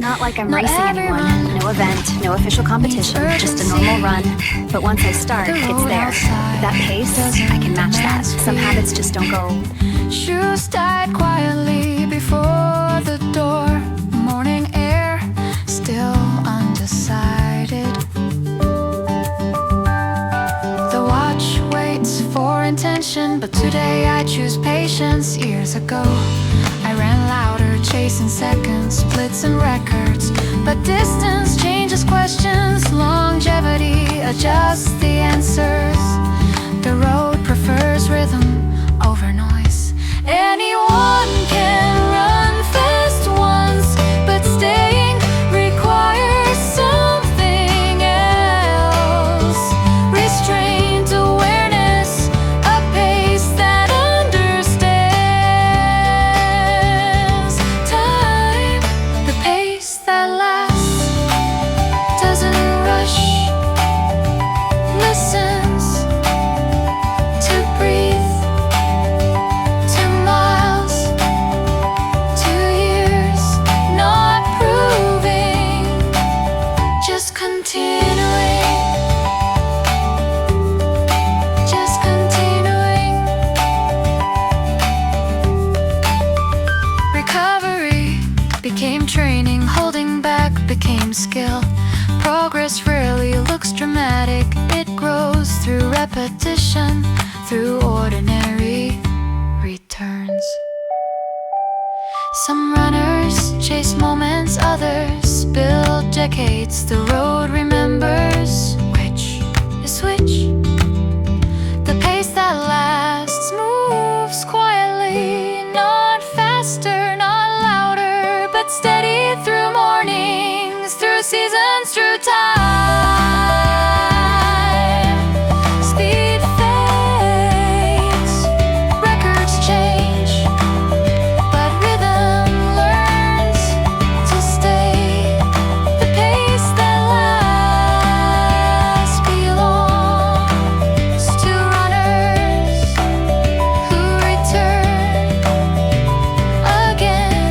Not like I'm Not racing anyone. everyone No event, no official competition, just a normal run. But once I start, The it's road there. outside That pace, doesn't I can match that. demand Some speed. habits just don't go. Shoes tied quietly before the door. Morning air, still undecided. The watch waits for intention, but today I choose patience. Years ago, I ran louder, chasing seconds, splits and records. But distance changes questions, longevity adjusts the answers. The road prefers rhythm over noise. Anyone can run fast once, but staying requires something else. Restrained awareness, a pace that understands time. The pace that lasts doesn't rush, listens to breathe. 2 miles, 2 years, not proving, just continuing, just continuing. Recovery became training, holding back became skill. Progress rarely looks dramatic, it grows through repetition, through ordinary returns. Some runners chase moments, others build decades. The road remembers which is which. The pace that lasts moves quietly, not faster, not louder, but steady through mornings, through seasons, through time. Speed fades, records change, but rhythm learns to stay. The pace that lasts belongs to runners who return again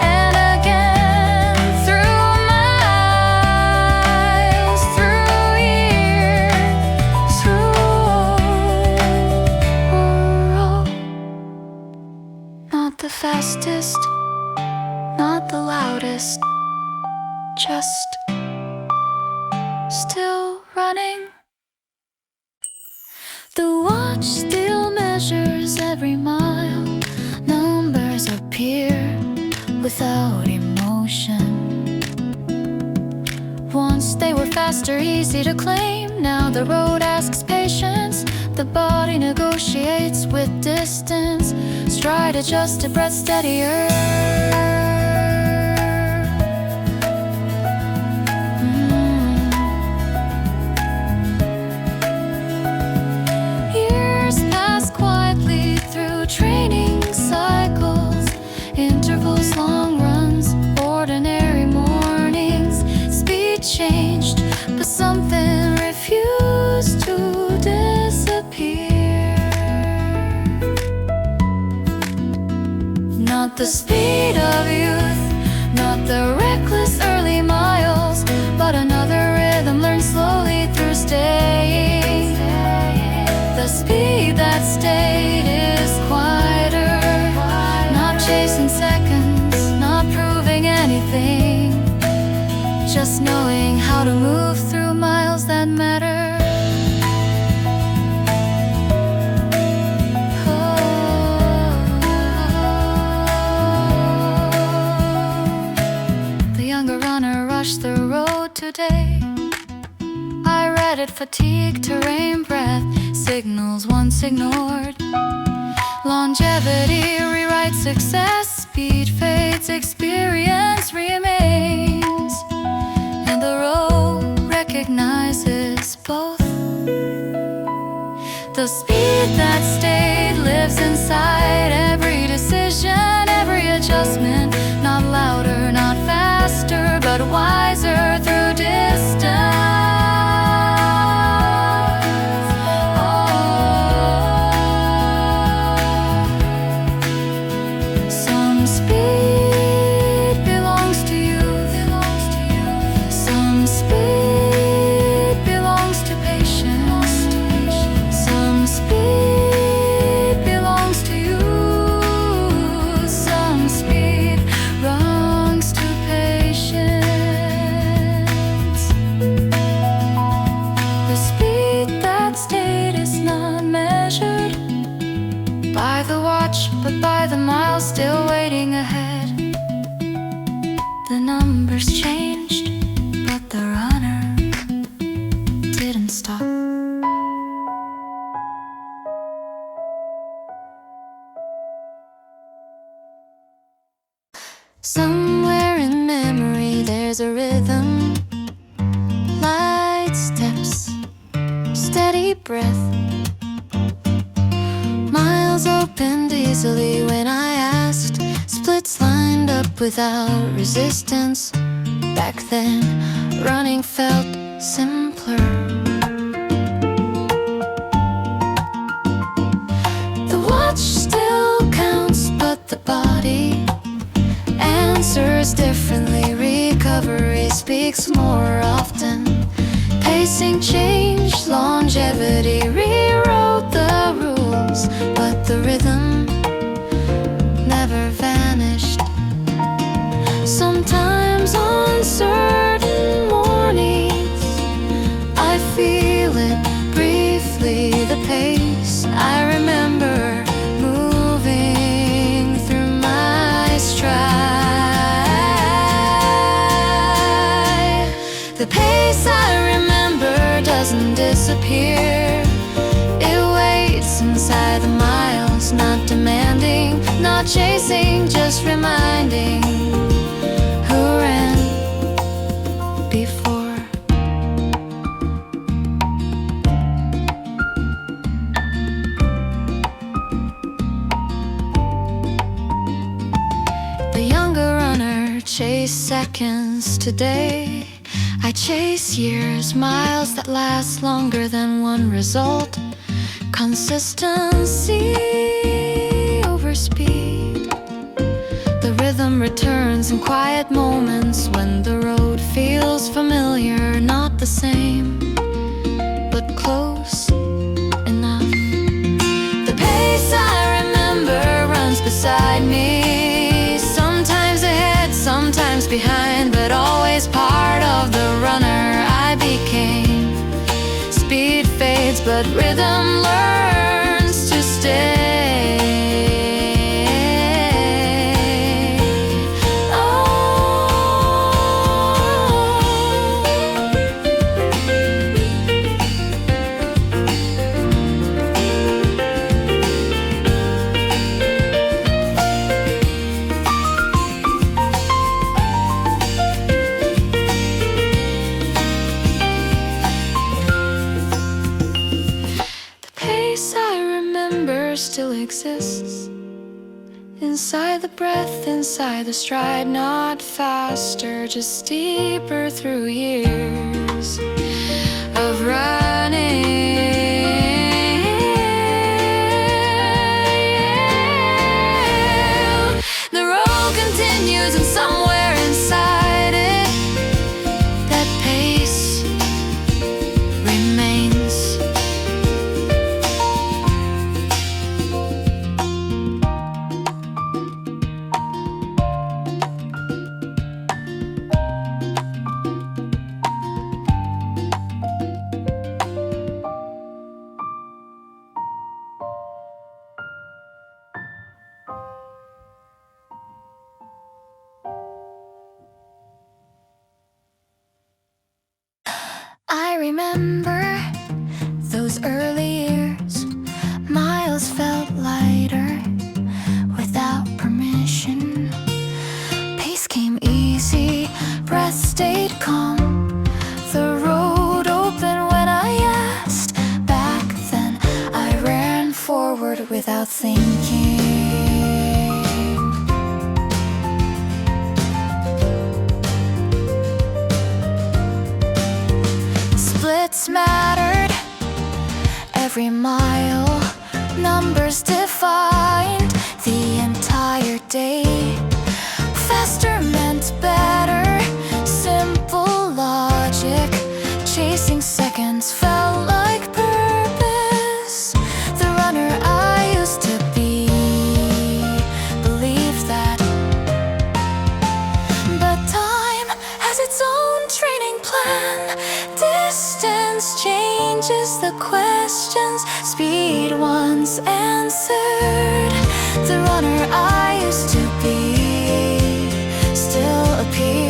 and again, through miles, through years, through world. Not the fastest, not the loudest, just still running. The watch still measures every mile. Numbers appear without emotion. Once they were faster, easy to claim. Now the road asks patience. The body negotiates with distance. Stride adjusted, breath steadier. Years pass quietly through training cycles, intervals, long runs, ordinary mornings. Speed changed, but something refused to disappear. Not the speed of youth, not the reckless early miles, but another rhythm learned slowly through staying. The speed that stayed is quieter, not chasing seconds, not proving anything, just knowing how to move through miles that matter. The younger runner rushed the road today. I read it, fatigue, terrain, breath, signals once ignored. Longevity rewrites success, speed fades, experience remains. And the road recognizes both. The speed that stayed lives inside every decision, every adjustment. Not louder, not faster, but wiser through distance. Some speed belongs to The numbers changed, but the runner didn't stop. Somewhere in memory there's a rhythm, light steps, steady breath. Miles opened easily when I asked, splits lined up without resistance. Back then, running felt simpler. The watch still counts, but the body answers differently. Recovery speaks more often. Pacing changed, longevity rewrote the rules, but the rhythm never vanished. Sometimes on certain mornings I feel it briefly, the pace I remember moving through my stride. The pace I remember doesn't disappear. It waits inside the miles, not demanding, not chasing, just reminding who ran before. The younger runner chased seconds today. I chase years, miles that last longer than one result. Consistency over speed. The rhythm returns in quiet moments when the road feels familiar, not the same, but close enough. The pace I remember runs beside me, sometimes ahead, sometimes behind, but always part of the runner I became. Speed fades, but rhythm learns to stay. Still exists inside the breath, inside the stride, not faster, just deeper through years of running. The road continues, and somewhere inside it, that pace remains. I remember those early years. Miles felt lighter without permission. Pace came easy, breath stayed calm. The road opened when I asked. Back then I ran forward without thinking. Splits mattered, every mile, numbers defined the entire day. Faster meant better, simple logic. Chasing seconds felt like purpose. The runner I used to be believed that. But time has its own training plan. Distance changes the questions, speed once answered. The runner I used to be still appears.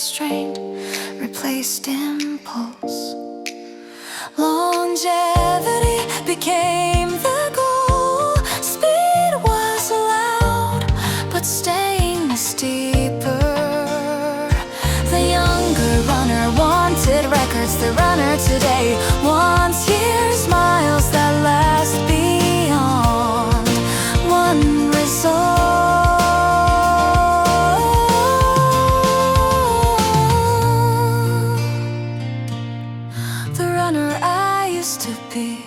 restraint replaced impulse. Longevity became the goal. Speed was allowed, but staying is deeper. The younger runner wanted records. The runner today wants years, miles that last beyond one result. The runner I used to be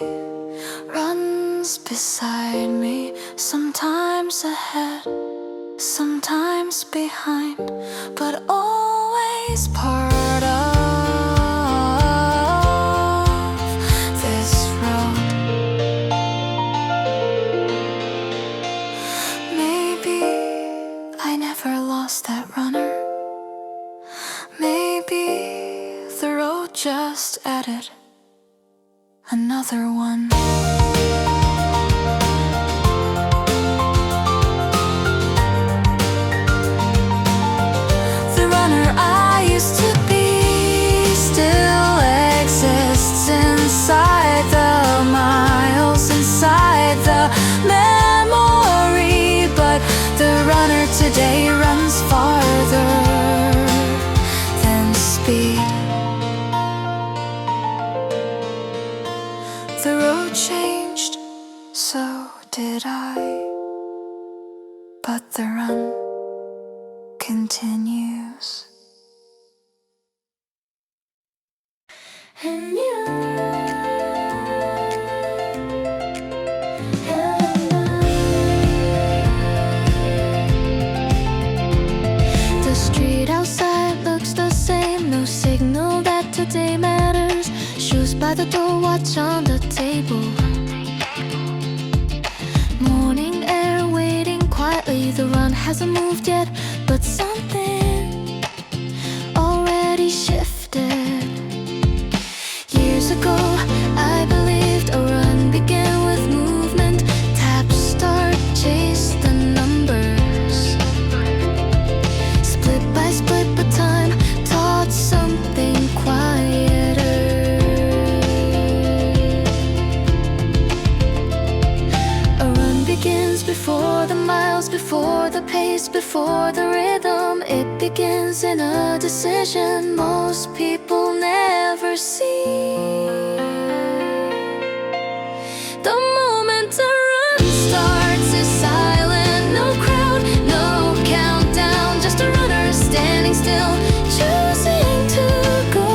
runs beside me, sometimes ahead, sometimes behind, but always part of this road. Maybe I never lost that runner. Maybe the road just added another one. The runner I used to be still exists inside the miles, inside the memory. But the runner today runs farther than speed. The road changed, so did I, but the run continues. And you and I. The street outside looks the same, no signal that today matters. Shoes by the door, watch on the table. Morning air waiting quietly. The run hasn't moved yet, but something already shifted. Years ago, I believed a run began with movement. Tap, start, chase the numbers. Split by split, but time taught something quieter. A run begins before the miles, before the pace, before the rhythm. It begins in a decision most people never see. The moment a run starts is silent, no crowd, no countdown, just a runner standing still, choosing to go.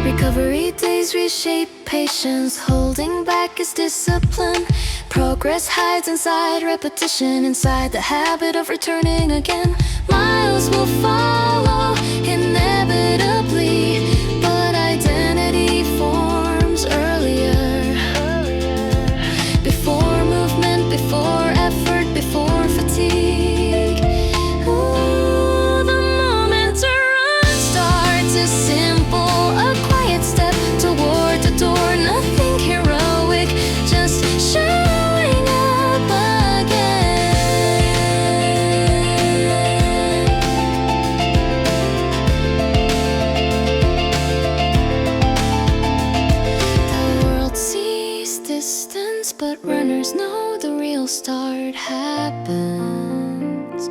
Recovery days reshape patience. Holding back is discipline. Progress hides inside repetition, inside the habit of returning again. Miles will follow inevitably, but identity forms earlier. Before movement, before effort, before fatigue. Ooh, the moment a run starts is simple, a quiet step toward the door. Nothing heroic, just showing up again. The world sees distance, but runners know the real start happens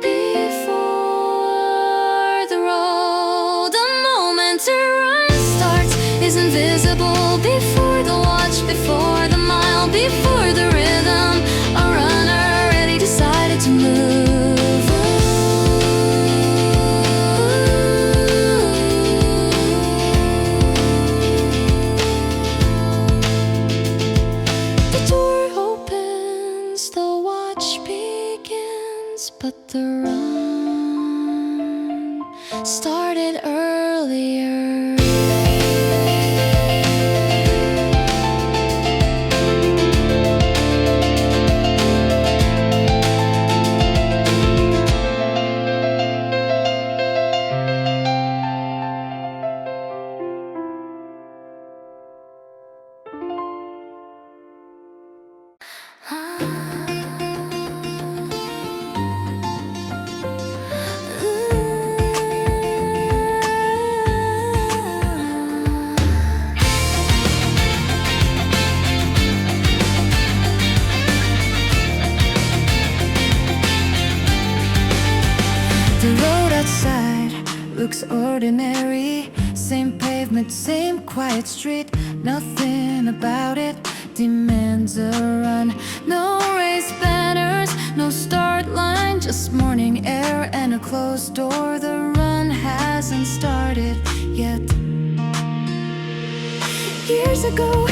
before the road. The moment a run starts is invisible. Before the watch, before the mile, before the rhythm, a runner already decided to move. The door opens, the watch begins, but the run started earlier. looks ordinary. Same pavement, same quiet street. Nothing about it demands a run. No raised banners, no start line, just morning air and a closed door. The run hasn't started yet. Years ago,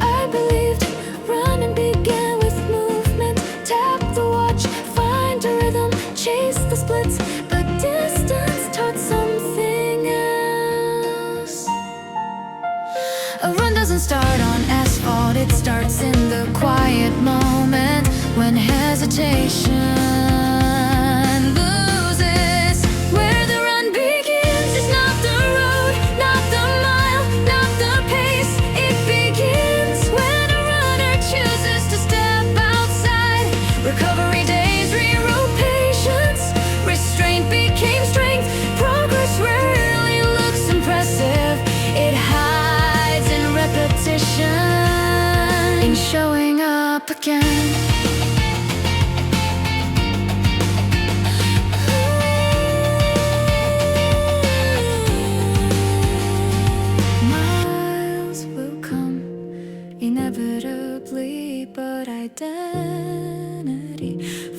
I believed running began with movement. Tap the watch, find a rhythm, chase the splits. But distance taught something else. A run doesn't start on asphalt, it starts in the quiet moment when hesitation loses. Where the run begins is not the road, not the mile, not the pace. It begins when a runner chooses to step outside. Recovery days rewrote patience, restraint became strength. Progress rarely looks impressive, it hides in repetition, in showing up again. Miles will come inevitably, but identity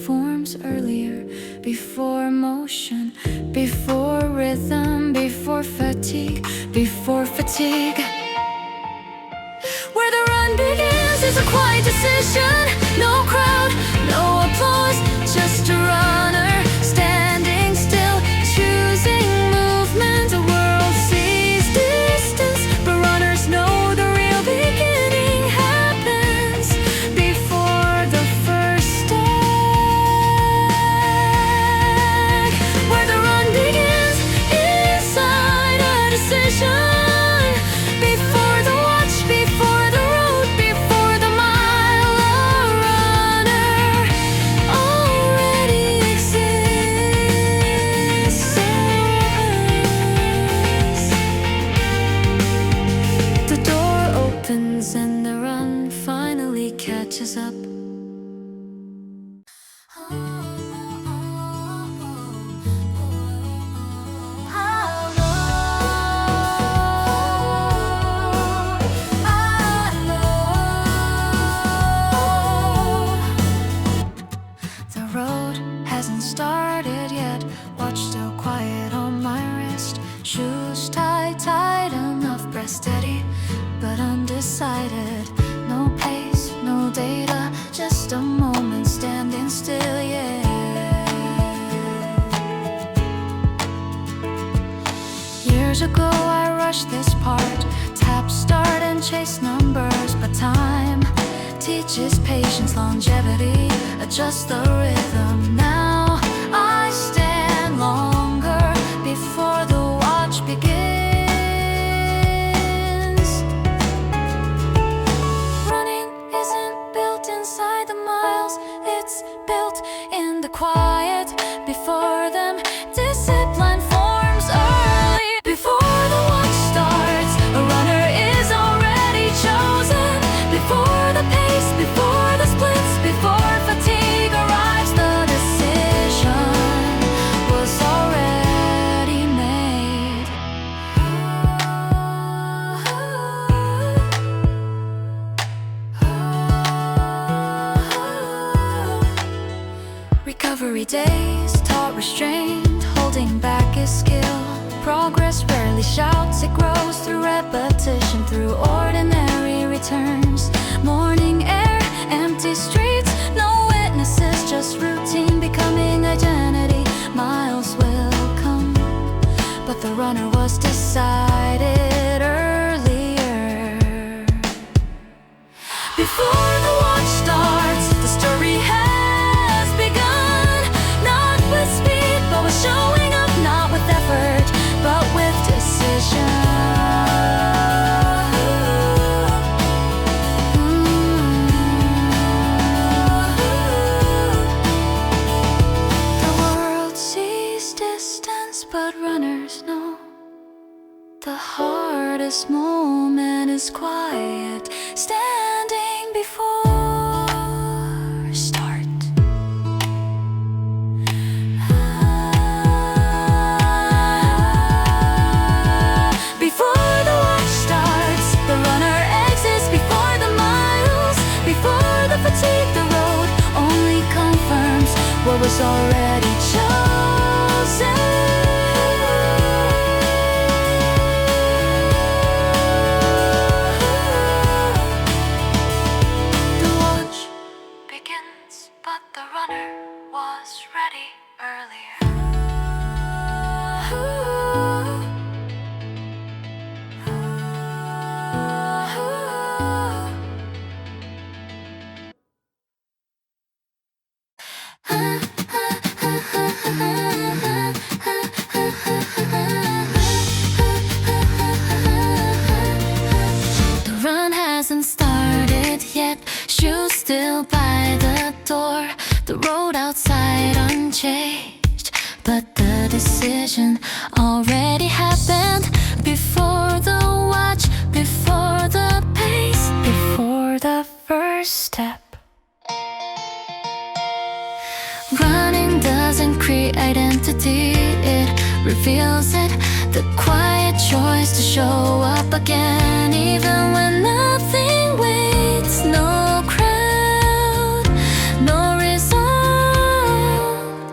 forms earlier, before motion, before rhythm, before fatigue, before fatigue. Where the run begins is a quiet decision. No crowd, no applause, just a runner standing still, choosing movement. The world sees distance, but runners know the real beginning happens before the first step. Where the run begins inside a decision. Before the watch, before the road, before the mile, a runner already exists. The door opens and the run finally catches up. The road hasn't started yet. Watch still quiet on my wrist. Shoes tied, tight enough, breath steady, but undecided. No pace, no data, just a moment standing still, yeah. Years ago I rushed this part, tap, start and chase numbers. But time teaches patience, longevity, adjust the rhythm. Now I stand longer before the watch begins. Running isn't built inside the miles, it's built in the quiet before them. Discipline forms early before the watch starts. A runner is already chosen before the pace, before the splits, before fatigue arrives. The decision was already made. Recovery days taught restraint, holding back is skill. Progress rarely shouts, it grows through repetition, through ordinary returns. Morning air, empty streets, no witnesses, just routine becoming identity. Miles will come, but the runner was decided earlier. Before the watch starts, the story has begun. Not with speed, but with showing up. Not with effort, but with decision. The world sees distance, but runners know the hardest moment is quiet, standing before start. already chosen. The watch begins, but the runner was ready earlier. The run hasn't started yet, shoes still by the door, the road outside unchanged, but the decision already happened. Before the watch, before the pace, before the first step. Running doesn't create identity, it reveals it. The quiet choice to show up again, even when nothing waits. No crowd, no result.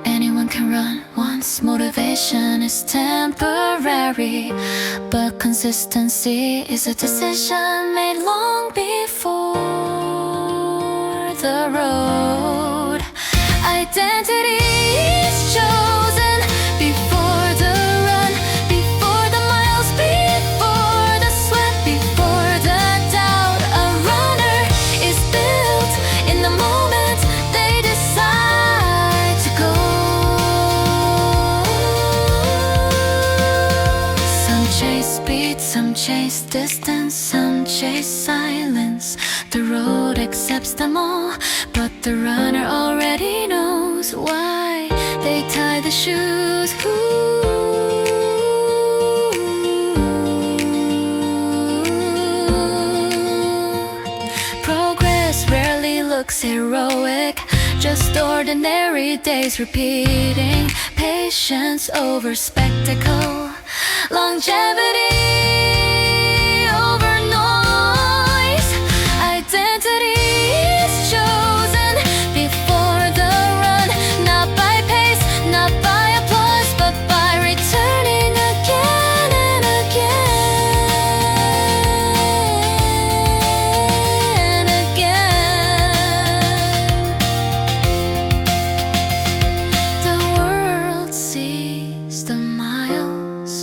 Anyone can run once. Motivation is temporary, but consistency is a decision made long before the road. Identity is chosen before the run, before the miles, before the sweat, before the doubt. A runner is built in the moment they decide to go. Some chase speed, some chase distance, some chase silence. The road accepts them all, but the runner already knows why they tie the shoes. Progress rarely looks heroic, just ordinary days repeating. Patience over spectacle, longevity over noise. Identity is chosen before the run, not by pace, not by applause, but by returning again and again and again. The world sees the miles,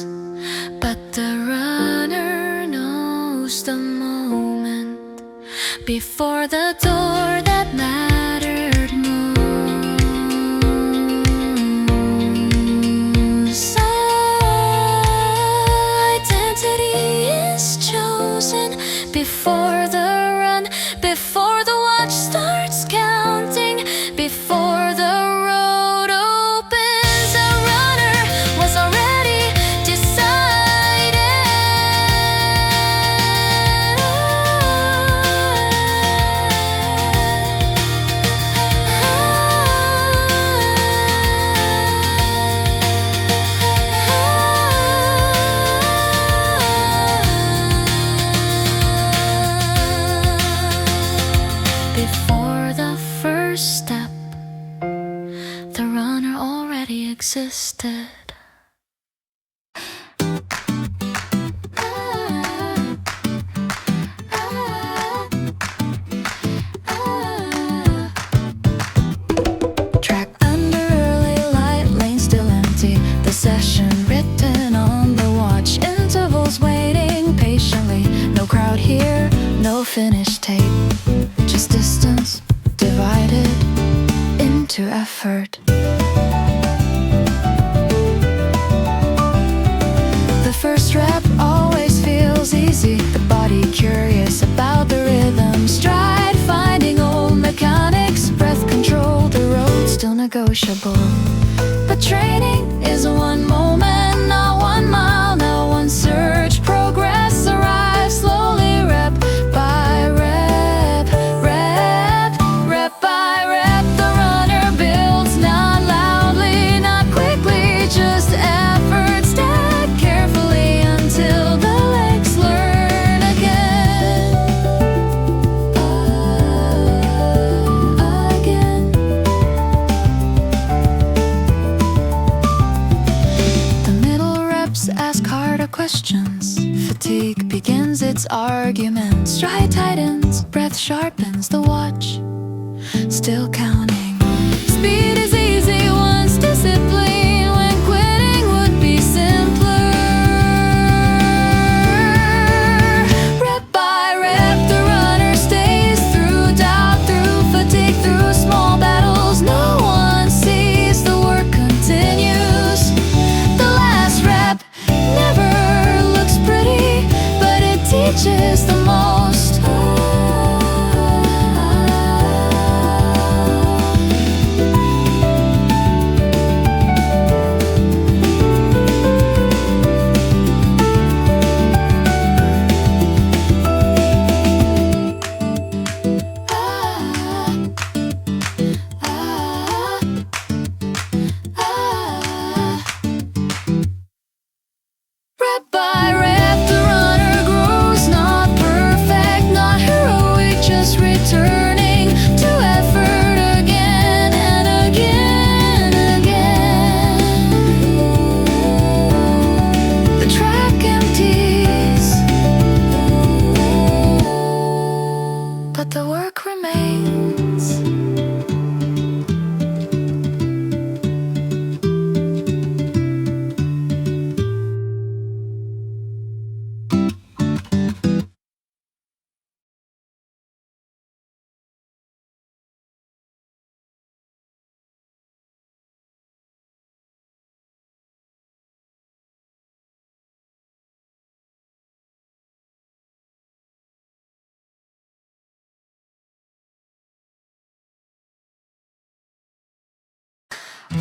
but the runner knows the moment before the door that mattered most. Identity is chosen before the run, before the watch starts counting, before the road opens. A runner was already decided. Before the first step, the runner already existed. Track under early light, lane still empty. The session written on the watch, intervals waiting patiently. No crowd here, no finish tape, just distance divided into effort. The first rep always feels easy, the body curious about the rhythm. Stride, finding old mechanics, breath control, the road still negotiable. But training is one moment, not 1 mile, not one surge. Progress arrives slowly, rep by rep, rep, rep by rep. The runner builds not loudly, not quickly, just effort stacked carefully until the legs learn again. Again. sharpens the watch, still counting. Speed is easy once discipline, when quitting would be simpler. Rep by rep, the runner stays through doubt, through fatigue, through small battles. No one sees the work continues. The last rep never looks pretty, but it teaches the most. Rep by rep, the runner grows, not perfect, not heroic, just returning to effort again and again, again. The track empties, but the work remains.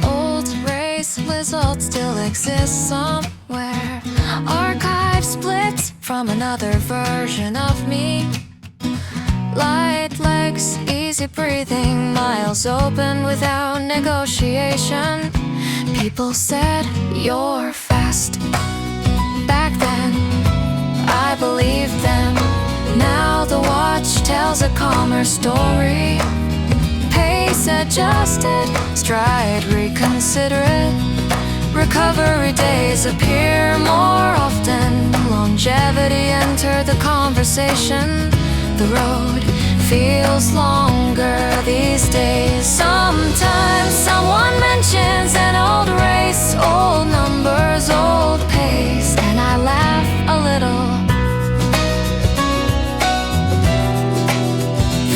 Old race results still exist somewhere, archive split from another version of me. Light legs, easy breathing, miles open without negotiation. People said you're fast. Back then, I believed them. Now the watch tells a calmer story. Pace adjusted, stride reconsiderate. Recovery days appear more often. Longevity entered the conversation. The road feels longer these days. Sometimes someone mentions an old race, old numbers, old pace, and I laugh a little.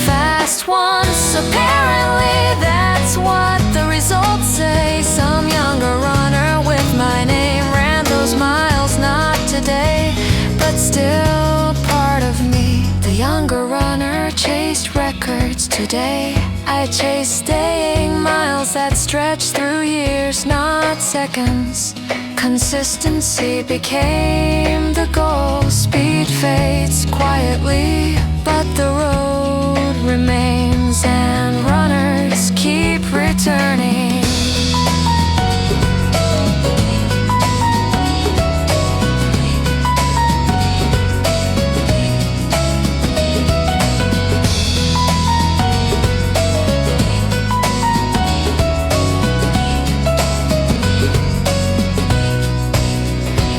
Fast once, apparently that's what the results say. Some younger runner with my name ran those miles, not today, but still part of me. The younger runner chased records today. I chase staying miles that stretch through years, not seconds. Consistency became the goal. Speed fades quietly, but the road remains, and runners keep returning.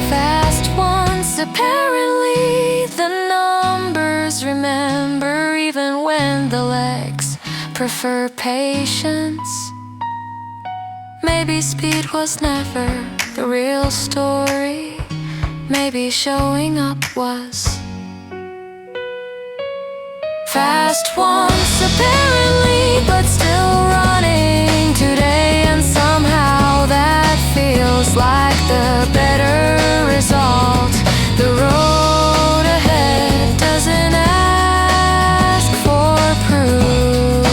Fast once, apparently the numbers remember, even when the legs prefer patience. Maybe speed was never the real story. Maybe showing up was. Fast once, apparently, but still running today, and somehow that feels like the better result. The road ahead doesn't ask for proof.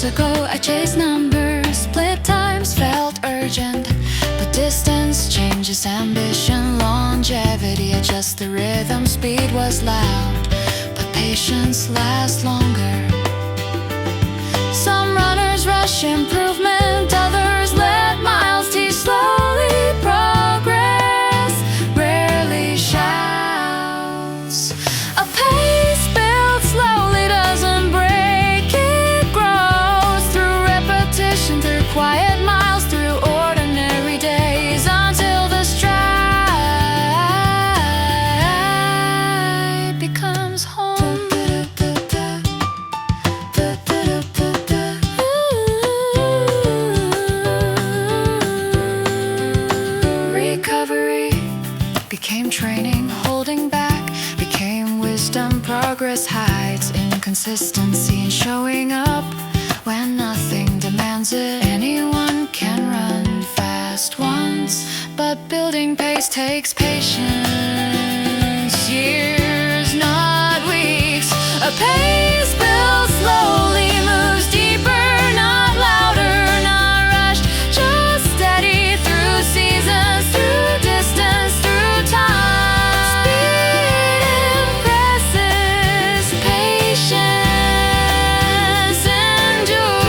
years ago I chased numbers, split times felt urgent, but distance changes ambition, longevity adjusts the rhythm. Speed was loud, but patience lasts longer. Some runners rush improvement, others let miles teach slowly. Progress rarely shouts. A pace built slowly doesn't break, it grows through repetition, through quiet miles, through ordinary days, until the stride becomes home. Recovery became training, holding back became wisdom. Progress hides inconsistency in showing up when nothing demands it. Anyone can run fast once, but building pace takes patience. Years, not weeks. A pace built slowly moves deeper, not louder, not rushed, just steady through seasons, through distance, through time. Speed impresses, patience endures.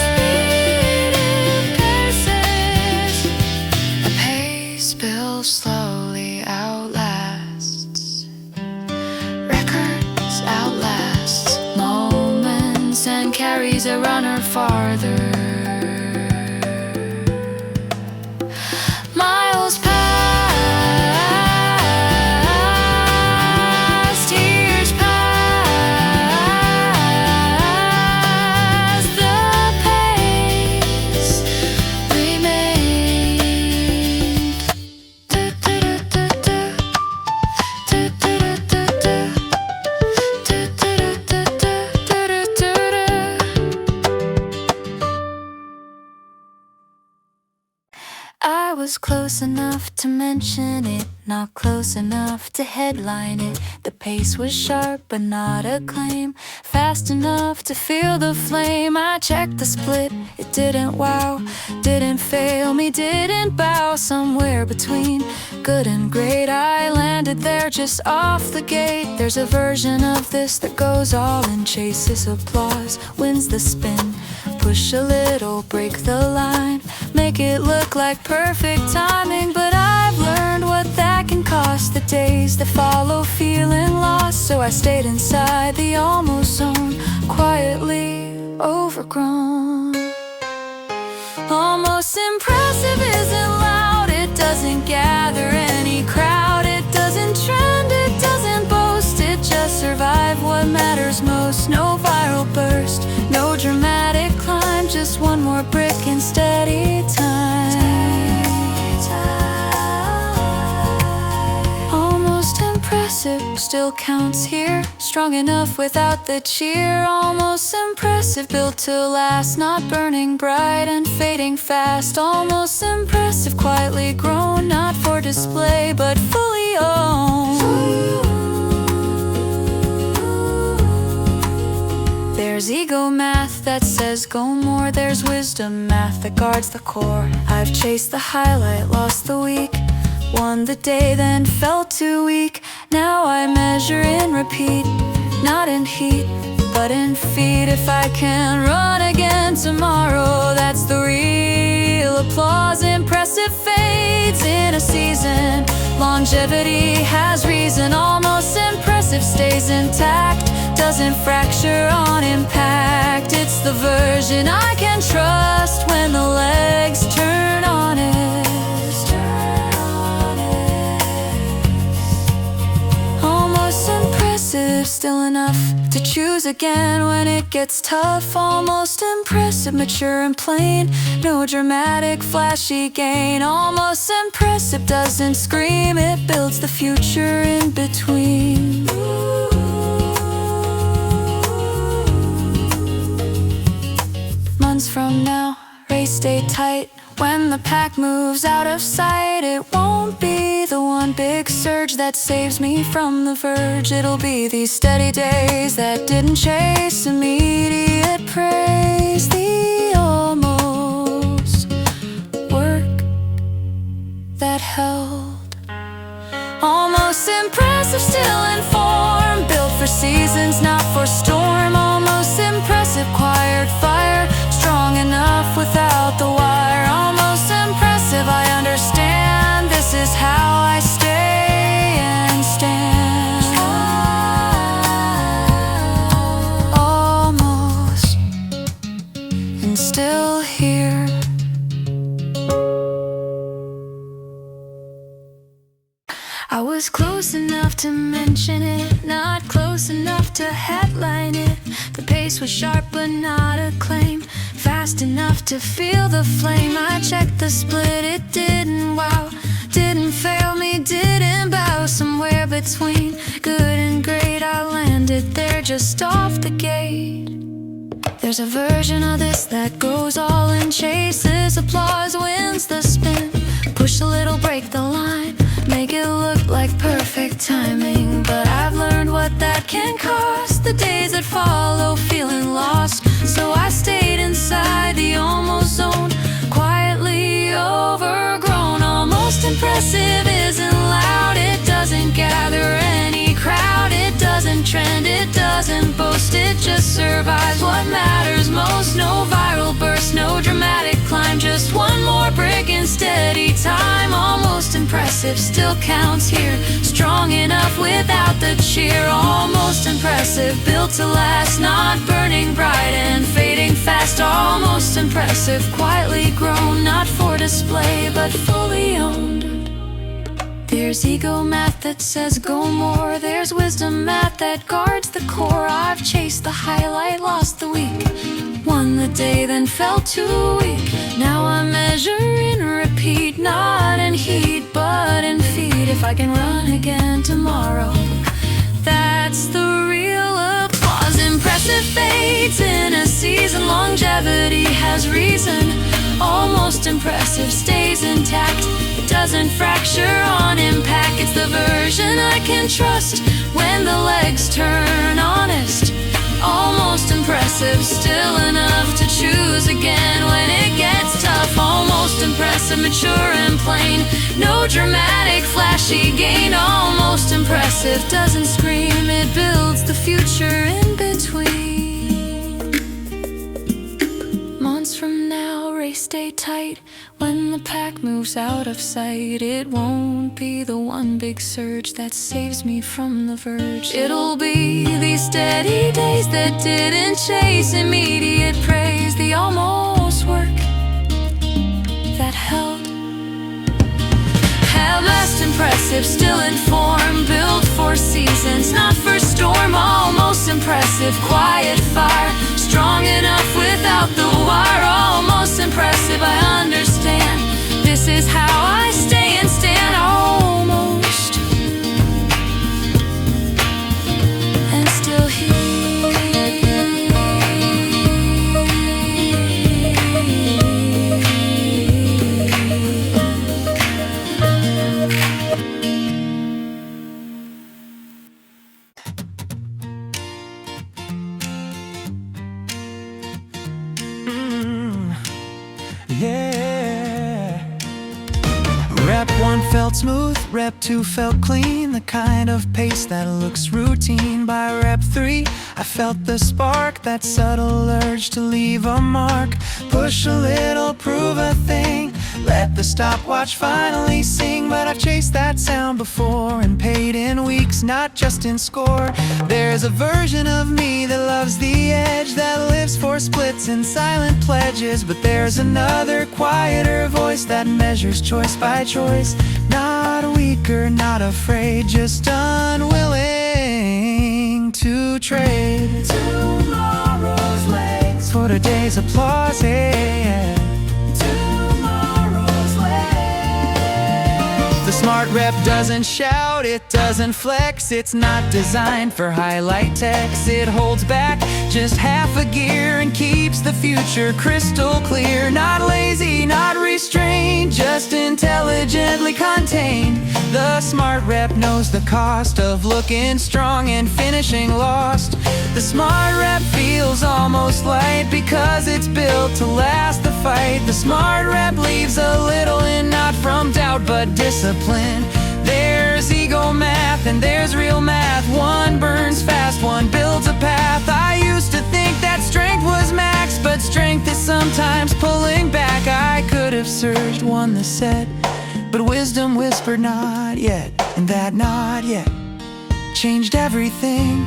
Speed impresses. A pace built slowly outlasts. Records outlasts moments and carries a runner farther. Miles past, years past, the pace remained. I was close enough to mention it, not close enough to headline it. The pace was sharp but not a claim, fast enough to feel the flame. I checked the split, it didn't wow, didn't fail me, didn't bow. Somewhere between good and great, I landed there just off the gate. There's a version of this that goes all in, chases applause, wins the spin. Push a little, break the line, make it look like perfect timing. But I've learned what that can cost, the days that follow feeling lost. So I stayed inside the almost zone, quietly overgrown. Almost impressive isn't loud, it doesn't gather any crowd, it doesn't trend, it doesn't boast, it just survived what matters most. No viral burst, no dramatic climb, just one more brick in steady time. Almost impressive still counts here, strong enough without the cheer. Almost impressive, built to last, not burning bright and fading fast. Almost impressive, quietly grown, not for display but fully owned. There's ego math that says go more, there's wisdom math that guards the core. I've chased the highlight, lost the week, won the day then felt too weak. Now I measure in repeat, not in heat but in feet. If I can run again tomorrow, that's the real applause. Impressive fades in a season, longevity has reason. Almost impressive stays intact, doesn't fracture on impact. It's the version I can trust when the legs turn honest. Almost impressive, still enough to choose again when it gets tough. Almost impressive, mature and plain, no dramatic flashy gain. Almost impressive doesn't scream, it builds the future in between. Months from now, race stay tight, When the pack moves out of sight, it won't be the one big surge that saves me from the verge. It'll be these steady days that didn't chase immediate praise. The almost work that held. Almost impressive, still in form, built for seasons, not for storm. Almost impressive, quiet fire, strong enough without the wire. Almost impressive, I understand, this is how I stay and stand. Almost, and still here. I was close enough to mention it, not close enough to headline it. The pace was sharp but not acclaim, fast enough to feel the flame. I checked the split, it didn't wow, didn't fail me, didn't bow. Somewhere between good and great, I landed there just off the gate. There's a version of this that goes all in, chases applause, wins the spin. Push a little, break the line, make it look like perfect timing. But I've learned what that can cost, the days that follow feeling lost. So I stayed inside the almost zone, quietly overgrown. Almost impressive isn't loud, it doesn't gather any crowd. It doesn't trend, it doesn't boast, it just survives what matters most. No viral burst, no dramatic climb, just one more brick in steady time. Almost impressive still counts here, strong enough without the cheer. Almost impressive, built to last, not burning bright and fading fast. Almost impressive, quietly grown, not for display but fully owned. There's ego math that says go more, there's wisdom math that guards the core. I've chased the highlight, lost the week, won the day, then felt too weak. Now I measure and repeat, not in heat but in feet. If I can run again tomorrow, that's the real applause. Impressive fades in a season, longevity has reason. Almost impressive stays intact, it doesn't fracture on impact. It's the version I can trust when the legs turn honest. Almost impressive, still enough to choose again when it gets tough. Almost impressive, mature and plain, no dramatic flashy gain. Almost impressive doesn't scream, it builds the future in between. Months from now, race stay tight. When the pack moves out of sight, it won't be the one big surge that saves me from the verge. It'll be these steady days that didn't chase immediate praise. The almost work that held. At last impressive, still in form, built for seasons, not for storm. Almost impressive, quiet fire, strong enough without the wire. Almost impressive, I understand, this is how I stay and stand. Almost, and still here. Yeah. Rep 1 felt smooth, Rep 2 felt clean, the kind of pace that looks routine. By Rep 3, I felt the spark, that subtle urge to leave a mark. Push a little, prove a thing, let the stopwatch finally sing. But I've chased that sound before and paid in weeks, not just in score. There's a version of me that loves the edge, that lives for splits and silent pledges. But there's another quieter voice that measures choice by choice. Not weaker, not afraid, just unwilling to trade tomorrow's legs for today's applause. Yeah. Tomorrow's legs. The smart rep doesn't shout, it doesn't flex. It's not designed for highlight text. It holds back just half a gear and keeps the future crystal clear. Not lazy, not restrained, just intelligently contained. The Smart Rep knows the cost of looking strong and finishing lost. The Smart Rep feels almost light because it's built to last the fight. The Smart Rep leaves a little in, not from doubt but discipline. There's ego math and there's real math. One burns fast, one builds a path. I used to think that strength was max, but strength is sometimes pulling back. I could have surged, won the set, but wisdom whispered not yet. And that not yet changed everything.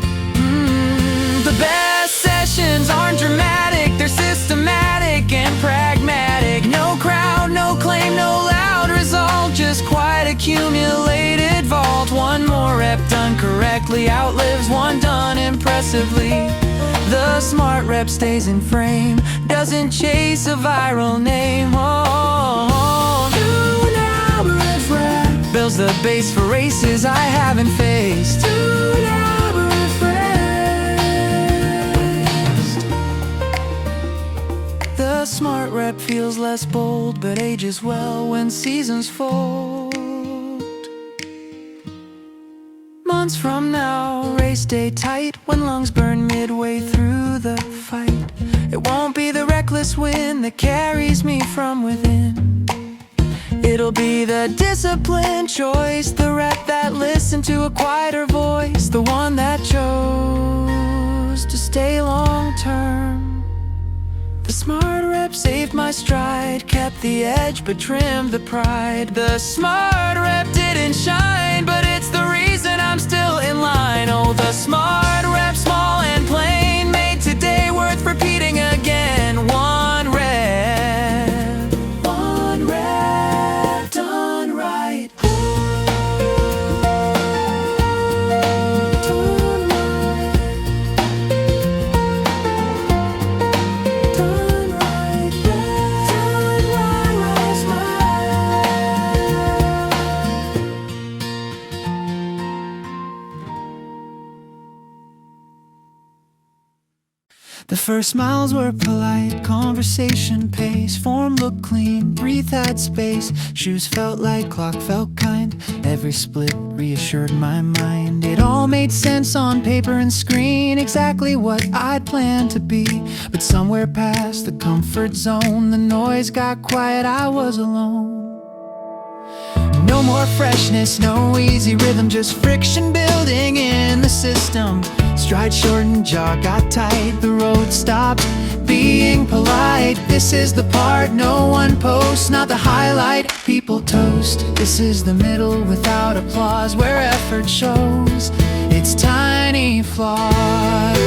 The best sessions aren't dramatic, they're systematic and pragmatic. No crowd, no claim, no loud result, just quiet accumulated vault. One more rep done correctly outlives one done impressively. The Smart Rep stays in frame, doesn't chase a viral name. Builds the base for races I haven't faced. The Smart Rep feels less bold, but ages well when seasons fold. Months from now, race day tight, when lungs burn midway through the fight. It won't be the reckless win that carries me from within. It'll be the disciplined choice, the rep that listened to a quieter voice, the one that chose to stay long term. The Smart Rep saved my stride, kept the edge but trimmed the pride. The Smart Rep didn't shine, but it's the reason I'm still in line. Oh, the Smart Rep, small and plain, made today worth repeating again. One rep done right. The first smiles were polite, conversation pace, form looked clean, breathe had space, shoes felt like clock felt kind, every split reassured my mind. It all made sense on paper and screen, exactly what I'd planned to be. But somewhere past the comfort zone, the noise got quiet, I was alone. No more freshness, no easy rhythm, just friction building in the system. Stride shortened, jaw got tight, the road stopped being polite. This is the part no one posts, not the highlight people toast. This is the middle without applause, where effort shows its tiny flaws.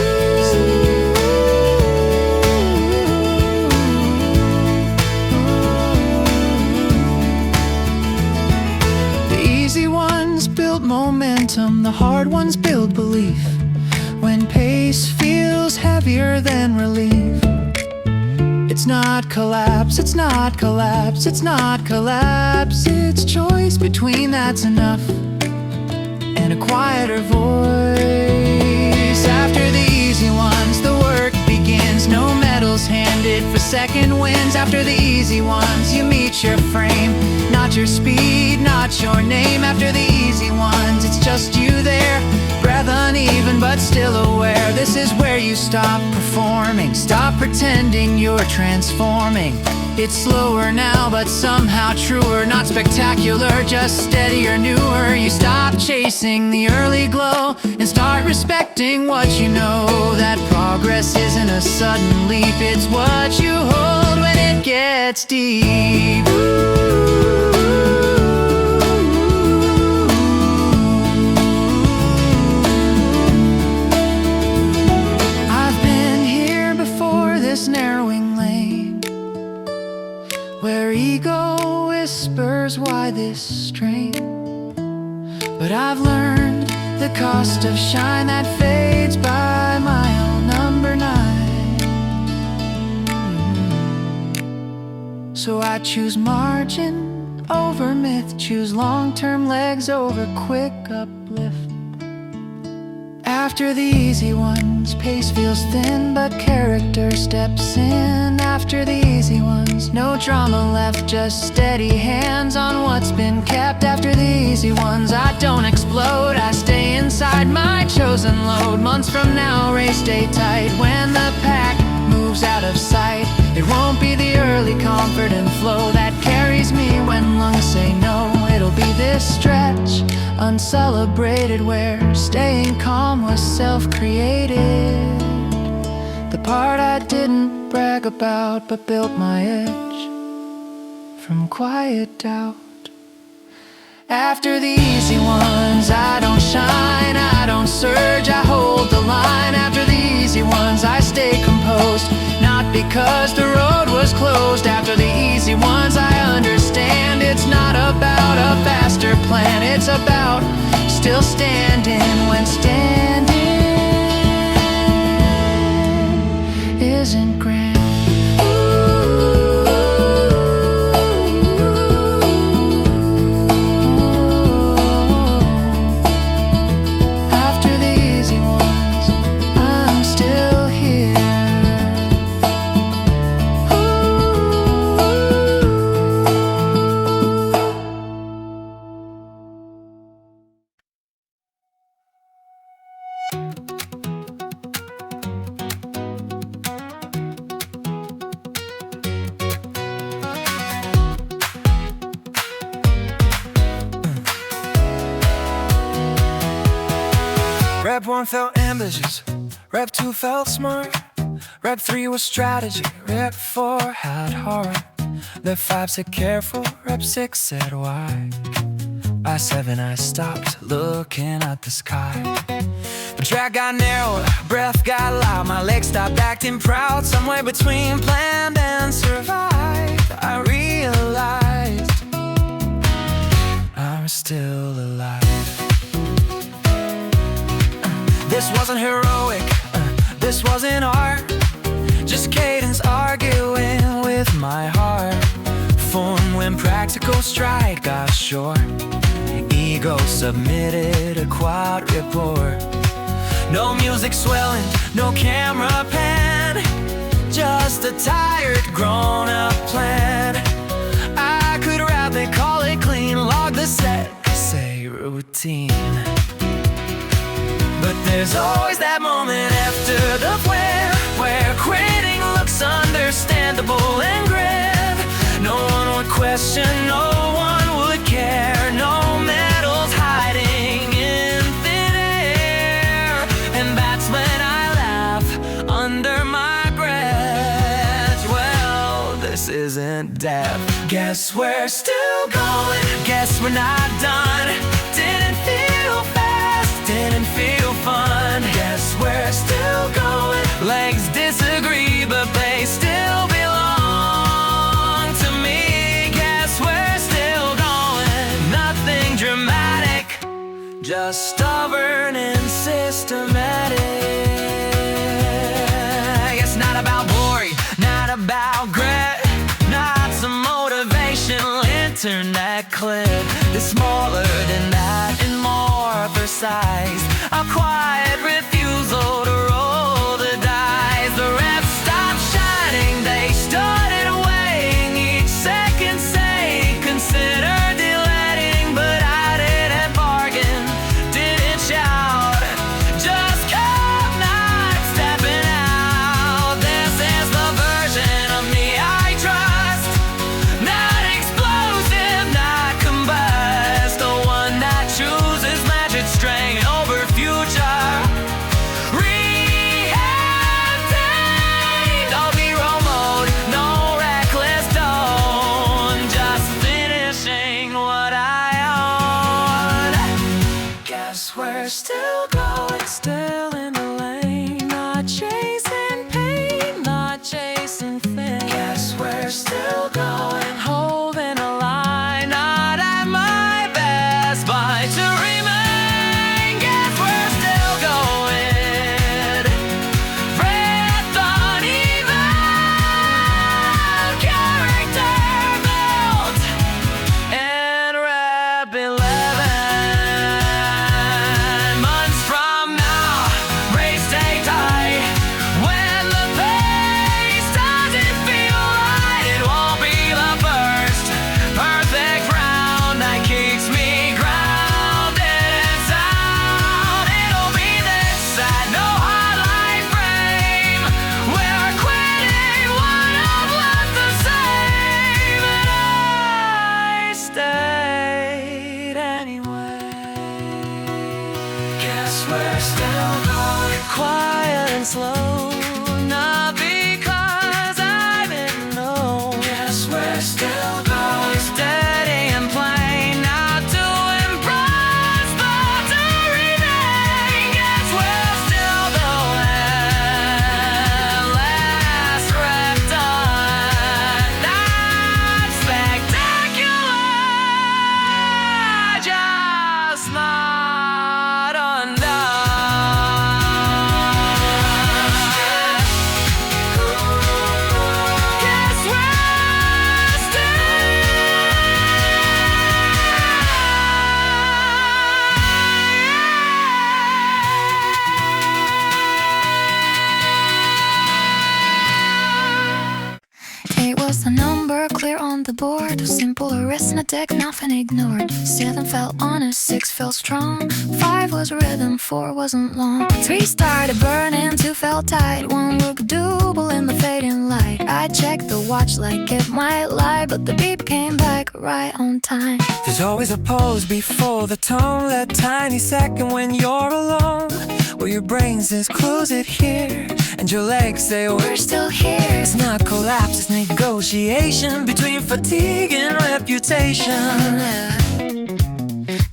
The easy ones build momentum, the hard ones build belief. When pace feels heavier than relief, it's not collapse, it's not collapse, it's not collapse. It's choice between that's enough and a quieter voice. After the easy ones, the work begins. No medals handed for second wins. After the easy ones, you meet your frame, not your speed, not your name. After the easy ones, it's just you there, breath uneven but still aware. This is where you stop performing, stop pretending you're transforming. It's slower now but somehow truer, not spectacular, just steadier, newer. You stop chasing the early glow and start respecting what you know. That progress isn't a sudden leap, it's what you hold when it gets deep. Narrowing lane where ego whispers, why this strain? But I've learned the cost of shine that fades by mile number 9. So I choose margin over myth. Choose long-term legs over quick uplift. After the easy ones, pace feels thin, but character steps in. After the easy ones, no drama left, just steady hands on what's been kept. After the easy ones, I don't explode, I stay inside my chosen load. Months from now, race day tight. When the pack moves out of sight, it won't be the early comfort and flow that carries me when lungs say no. It'll be this stretch, uncelebrated, where staying calm was self-created. The part I didn't brag about, but built my edge from quiet doubt. After the easy ones, I don't shine, I don't surge, I hold the line. After the easy ones, I stay composed, not because the road was closed. After the easy ones, I understand it's not about a faster plan, it's about still standing when standing isn't grand. After the easy ones, I'm still here. Rep 1 felt ambitious, Rep 2 felt smart, Rep 3 was strategy, Rep 4 had heart. Rep 5 said careful, Rep 6 said why. By 7 I stopped looking at the sky. The track got narrower, breath got loud, my legs stopped acting proud. Somewhere between planned and survived, I realized I'm still alive. This wasn't heroic, this wasn't art, just cadence arguing with my heart. Form when practical stride got short, ego submitted a quad report. No music swelling, no camera pan, just a tired grown-up plan. I could rap it, call it clean, log the set, say routine. But there's always that moment after the flare, where quitting looks understandable and grand. No one would question, no one would care, no medals hiding in thin air. And that's when I laugh under my breath. Well, this isn't death. Guess we're still going, guess we're not done. Didn't feel fast, didn't feel fun. Guess we're still going. Legs disagree, but they still belong to me. Guess we're still going. Nothing dramatic, just stubborn and systematic. It's not about glory, not about grit, not some motivational internet clip. It's smaller than that and more precise. A quiet refusal to roll the dice. The reps stopped shining, they started weighing each second, say consider deleting. But I didn't bargain, didn't shout, just kept not stepping out. This is the version of me I trust, not explosive, not combust. The one that chooses measured strength over future. Reacting, no hero mode, no reckless tone, just finishing what I own. Guess we're still going, still in the lane, not chasing pain, not chasing fame. Guess we're still going, holding a line, not at my best, but to remain. Guess we're still going, breath uneven, character built, Guess we're still going. Quiet and slow, not because I didn't know. Guess we're still going. Steady and plain, not to impress but to remain. Guess we're still going. Last rep done, not spectacular, just not undone. Guess we're Eight was the number clear on the board. Simple arithmetic, nothing ignored. 7 felt honest, 6 felt strong. 5 was rhythm, 4 wasn't long. 3 started burning, 2 felt tight. 1 looked doable in the fading light. I checked the watch like it might lie, but the beep came back right on time. There's always a pause before the tone, that tiny second when you're alone, where your brain says close it here, and your legs say we're still here. It's not collapse, it's negotiation between fatigue and reputation.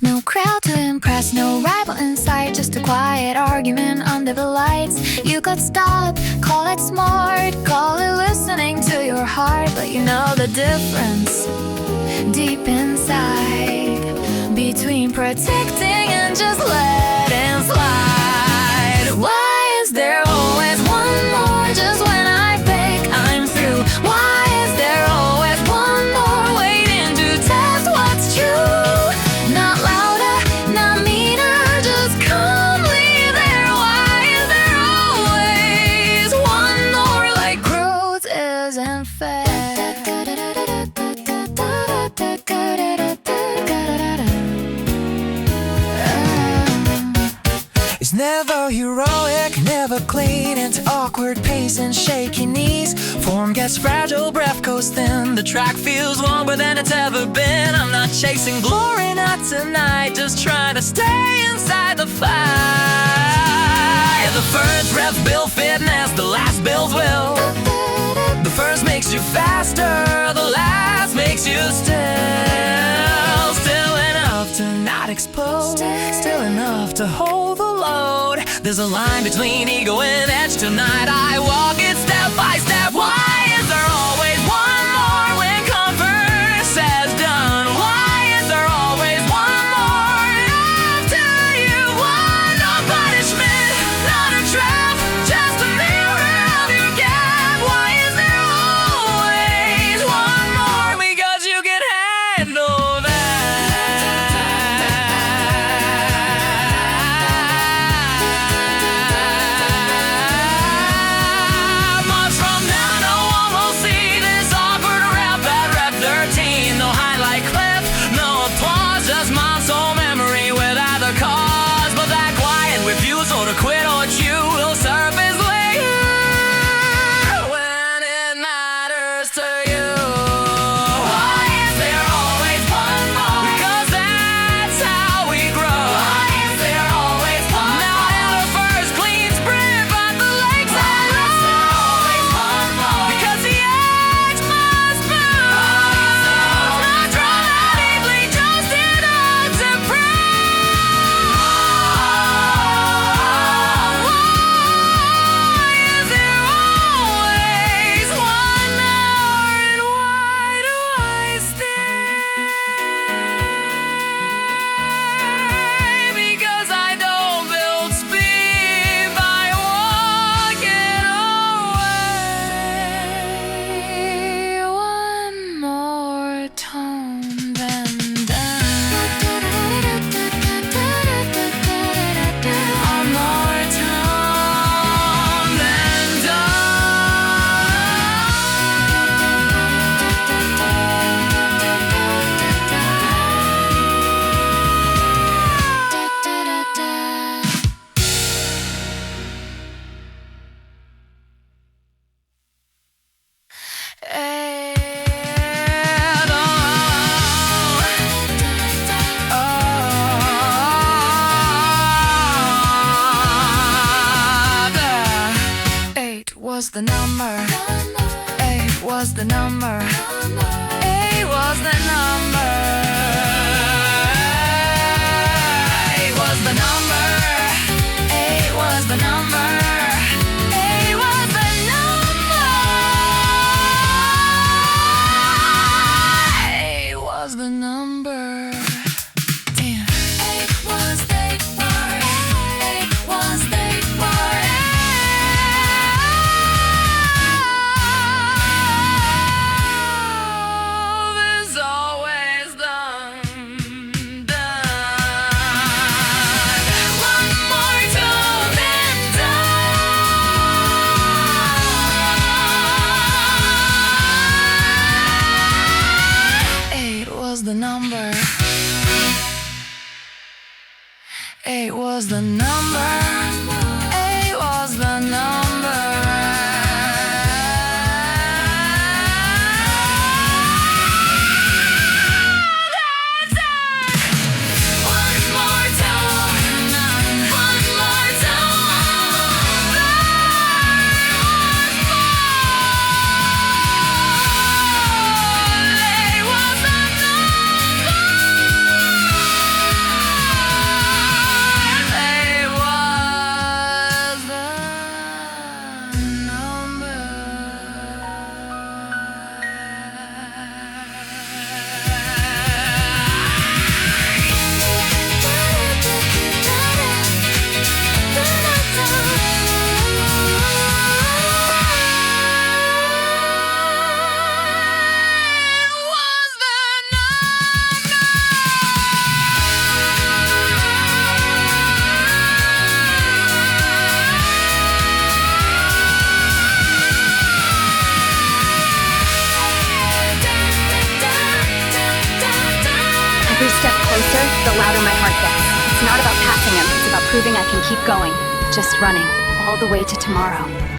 No crowd to impress, no rival in sight, just a quiet argument under the lights. You could stop, call it smart, call it listening to your heart, but you know the difference deep inside between protecting and just letting slide. Why is there always one more just when I think I'm through? Why is there always one more waiting to test what's true? Not louder, not meaner, just calmly there. Why is there always one more, like growth isn't fair? It's never heroic, never clean, into awkward pace and shaky knees. Form gets fragile, breath goes thin, the track feels longer than it's ever been. I'm not chasing glory, not tonight, just trying to stay inside the fire. The first reps build fitness, the last builds will. The first makes you faster, the last makes you still. Still enough to not explode, still enough to hold the load. There's a line between ego and edge tonight. I walk it step by step. Why is there always one more when comfort says done? Why is there always one more after you won? No punishment, not a trap, just a mirror of your gap. Why is there always one more? Because you can handle that. was the number. 8 was the number. 8 was the number. 8 was the number. 8 was the number. 8 was the number. 8 was the number. Damn. 8 was the 8 was the 8 is always done. One more told and done. 8 was the number. 8 was the number. 8 was the number. One more time. One more time. 8 was the number. 8 was the Every step closer, the louder my heart gets. It's not about passing him, it's about proving I can keep going. Just running, all the way to tomorrow.